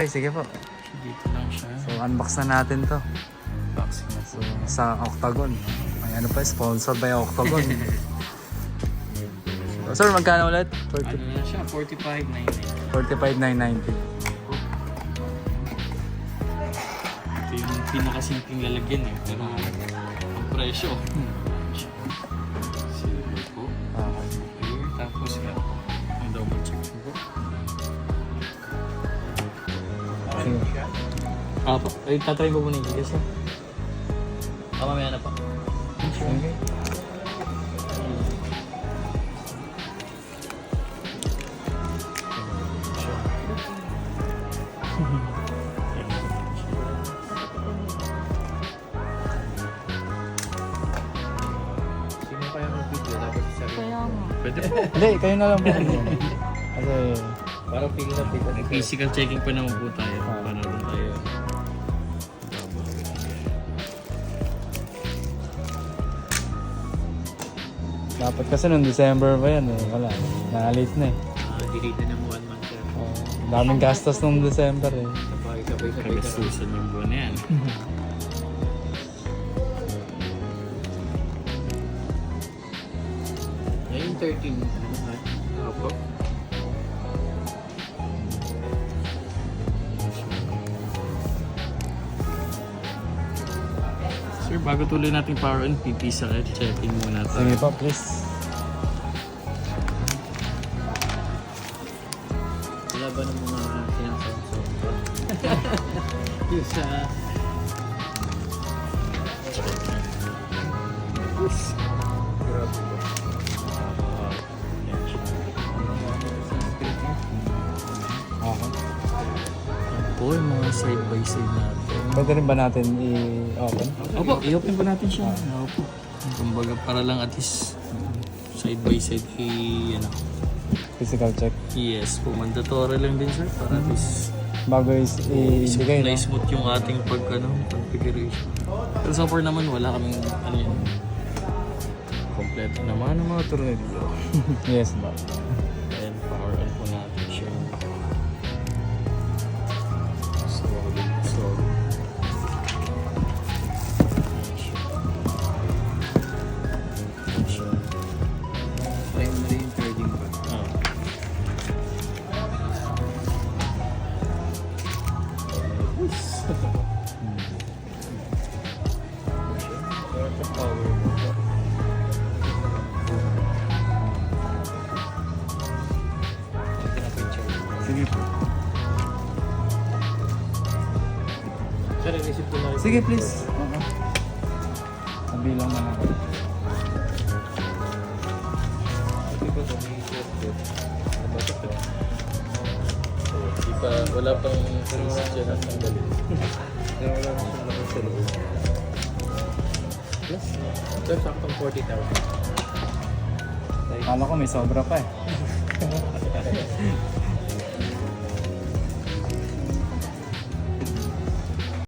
Okay, sige po. Dito lang siya. So, unbox na natin to. Boxing na So, sa Octagon. May ano pa, sponsor by Octagon. So, sir, magkano ulit? Ano na siya? 45.99. 45,990. Ito yung pinakasimpleng lalagyan eh. Pero ang presyo. Silver po. Here, tapos nga. Ang double check po. Sige. Po. Ay, tatry mo muna yung gigas ha. Mamaya na pa. Sige. Sino kaya mag-video? Dapat sa Kaya nga. Pwede po. Hindi, kayo na lang po. Kasi, Parang feel na feel. Physical checking pa naman po tayo. Para rin tayo. dapat kasi noong December pa yan eh. Wala, na-late na eh. Delete na ng 1 month sir. Daming gastos noong December eh. Sabay. Kagasusan yung buwan na yan. Ngayon 13. Opo. Sir, bago tuloy natin power on, pipisa at checking muna tayo. Sige po, please. Wala ba ng mga sinasawsaw ba? Yung sa... Grabe ba? Yan siya. Yan po yung mga side by side natin. Pwede rin ba natin i-open? Opo, i-open pa natin siya. Opo. Kumbaga para lang at least side by side ano. Physical check. Yes po, mandatory lang din sir para at least Bago i-bigay, no? smooth yung ating configuration. Pero so far naman wala kaming yan. Kompleto naman ang mga tornilyo. Yes ba? And power on po natin siya. Solid. Primary and threading ba? Power mo po. Sige po. Sir, i-receive ko na rin. Sige, please. Nabilang na lang. Di pa, wala pang service dyan at tanggalin. Wala na siyang lakas sa loob. Plus, saktong 40,000. Kala ko may sobra pa eh.